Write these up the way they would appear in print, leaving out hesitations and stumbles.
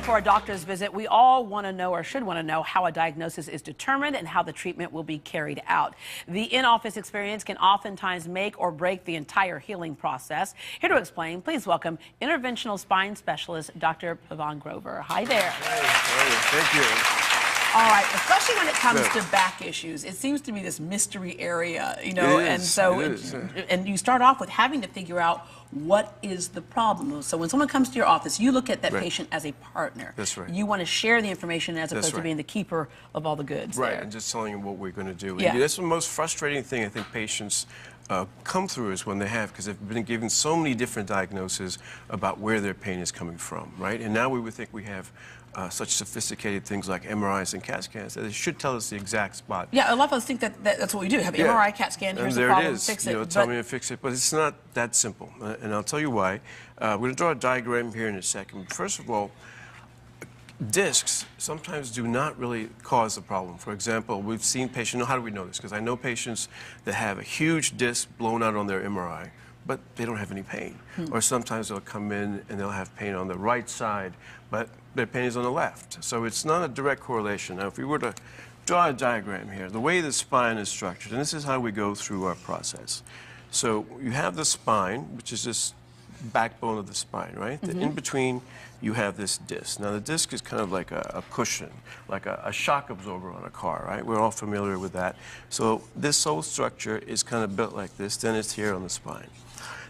before a doctor's visit, we all want to know, or should want to know, how a diagnosis is determined and how the treatment will be carried out. The in-office experience can oftentimes make or break the entire healing process. Here to explain, please welcome interventional spine specialist Dr. Pavan Grover. Hi there. Hey, thank you. All right, especially when it comes to back issues, it seems to be this mystery area, you know, and so and you start off with having to figure out what is the problem. So when someone comes to your office, you look at that patient as a partner. That's right. You want to share the information as opposed to being the keeper of all the goods. Right, there. and just telling you what we're going to do. Yeah. And that's the most frustrating thing I think patients come through is when they have, because they've been given so many different diagnoses about where their pain is coming from, right? And now we would think we have such sophisticated things like MRIs and CAT scans that it should tell us the exact spot. Yeah, a lot of us think that's what we do. Have an MRI, CAT scan, here's the problem, fix it. You know, tell me to fix it, but it's not that simple. And I'll tell you why. We're going to draw a diagram here in a second. First of all, discs sometimes do not really cause the problem. For example, we've seen patients, how do we know this? Because I know patients that have a huge disc blown out on their MRI, but they don't have any pain. Or sometimes they'll come in and they'll have pain on the right side, but their pain is on the left. So it's not a direct correlation. Now, if we were to draw a diagram here, the way the spine is structured, and this is how we go through our process. So you have the spine, which is this backbone of the spine, right? In between, you have this disc. Now, the disc is kind of like a cushion, like a shock absorber on a car, right? We're all familiar with that. So this whole structure is kind of built like this, then it's here on the spine.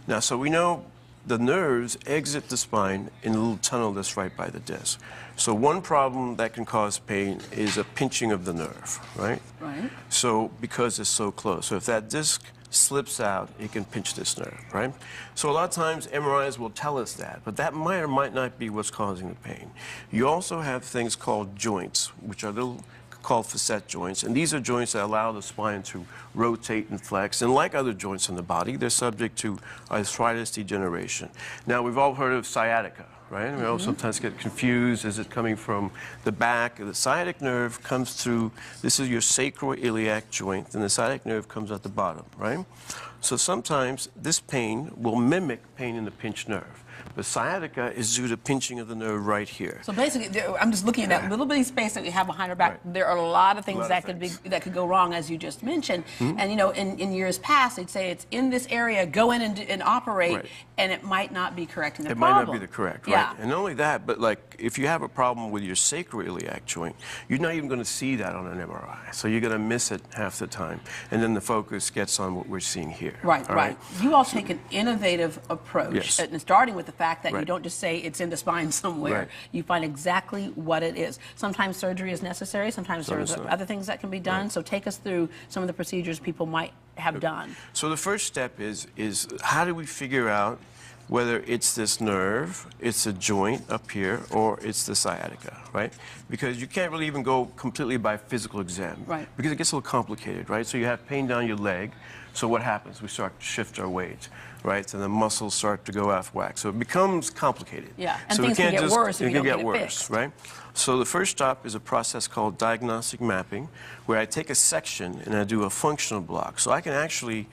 Now, so we know the nerves exit the spine in a little tunnel that's right by the disc. So one problem that can cause pain is a pinching of the nerve, right? Right. So because it's so close. So if that disc slips out, it can pinch this nerve, right? So a lot of times MRIs will tell us that, but that might or might not be what's causing the pain. You also have things called joints, which are little called facet joints, and these are joints that allow the spine to rotate and flex, and like other joints in the body, they're subject to arthritis degeneration. Now, we've all heard of sciatica, right? We all sometimes get confused. Is it coming from the back? The sciatic nerve comes through, this is your sacroiliac joint, and the sciatic nerve comes at the bottom, right? So sometimes this pain will mimic pain in the pinched nerve. But sciatica is due to pinching of the nerve right here. So basically, I'm just looking at that little bitty space that we have behind our back. Right. There are a lot of things that could go wrong, as you just mentioned. And you know, in years past, they'd say it's in this area, go in and operate, and it might not be correcting the problem. It might not be the correct, right? And not only that, but like if you have a problem with your sacroiliac joint, you're not even going to see that on an MRI. So you're going to miss it half the time, and then the focus gets on what we're seeing here. Right. You all take an innovative approach, and starting with the fact that you don't just say it's in the spine somewhere. You find exactly what it is. Sometimes surgery is necessary. Sometimes there's other things that can be done. So take us through some of the procedures people might have done. So the first step is how do we figure out whether it's this nerve, it's a joint up here, or it's the sciatica, right? Because you can't really even go completely by physical exam, because it gets a little complicated, right? So you have pain down your leg, so what happens? We start to shift our weight, right? So the muscles start to go off whack. So it becomes complicated. Yeah, and so things can get worse if you don't get it worse, fixed. Right? So the first stop is a process called diagnostic mapping, where I take a section and I do a functional block. So I can actually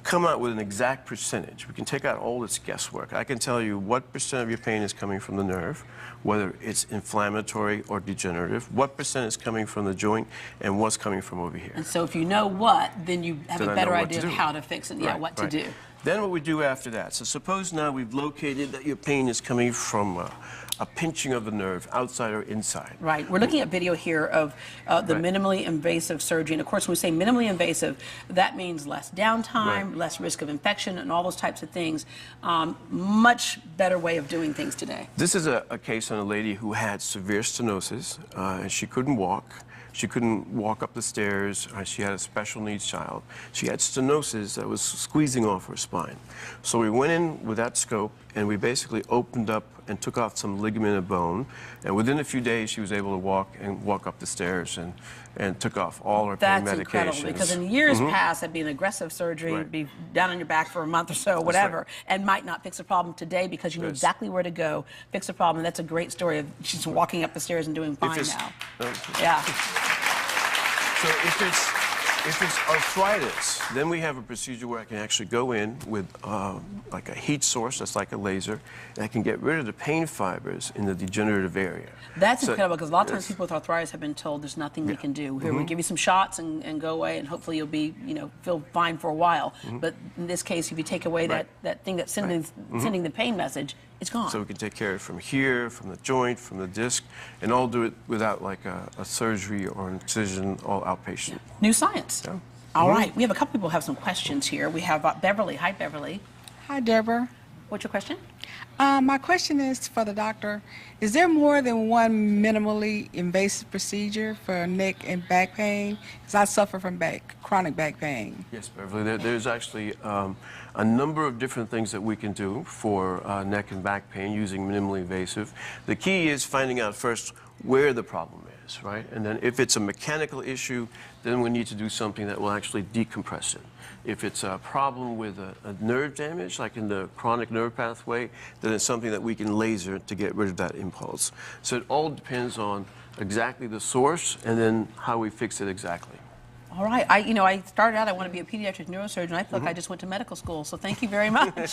come out with an exact percentage. We can take out all this guesswork. I can tell you what percent of your pain is coming from the nerve, whether it's inflammatory or degenerative, what percent is coming from the joint, and what's coming from over here. And so if you know what, then you have a better idea of how to fix it, what to do. Then what we do after that. So suppose now we've located that your pain is coming from a pinching of the nerve, outside or inside. Right. We're looking at video here of the minimally invasive surgery. And of course, when we say minimally invasive, that means less downtime, less risk of infection, and all those types of things. Much better way of doing things today. This is a case on a lady who had severe stenosis, and she couldn't walk. She couldn't walk up the stairs. She had a special needs child. She had stenosis that was squeezing off her spine. So we went in with that scope, and we basically opened up and took off some ligament and bone. And within a few days, she was able to walk up the stairs and took off all her pain medications. That's incredible, because in years past, that'd be an aggressive surgery, be down on your back for a month or so, whatever, and might not fix a problem today because you know exactly where to go, fix a problem. And that's a great story of she's walking up the stairs and doing fine now. Yeah. So if it's If it's arthritis, then we have a procedure where I can actually go in with like a heat source, that's like a laser, and I can get rid of the pain fibers in the degenerative area. That's incredible, because a lot of times people with arthritis have been told there's nothing we can do. Here, we give you some shots and go away, and hopefully you'll be, feel fine for a while. But in this case, if you take away that thing that's sending the pain message, it's gone. So we can take care of it from here, from the joint, from the disc, and all do it without like a surgery or an incision, all outpatient. New science. Yeah. All right, we have a couple people who have some questions here. We have Beverly. Hi, Beverly. Hi, Deborah. What's your question? My question is for the doctor. Is there more than one minimally invasive procedure for neck and back pain? Because I suffer from chronic back pain. Yes, Beverly. There's actually a number of different things that we can do for neck and back pain using minimally invasive. The key is finding out first where the problem is, right? And then if it's a mechanical issue, then we need to do something that will actually decompress it. If it's a problem with a nerve damage, like in the chronic nerve pathway, then it's something that we can laser to get rid of that impulse. So it all depends on exactly the source and then how we fix it exactly. All right. I started out, I want to be a pediatric neurosurgeon. I feel like I just went to medical school, so thank you very much.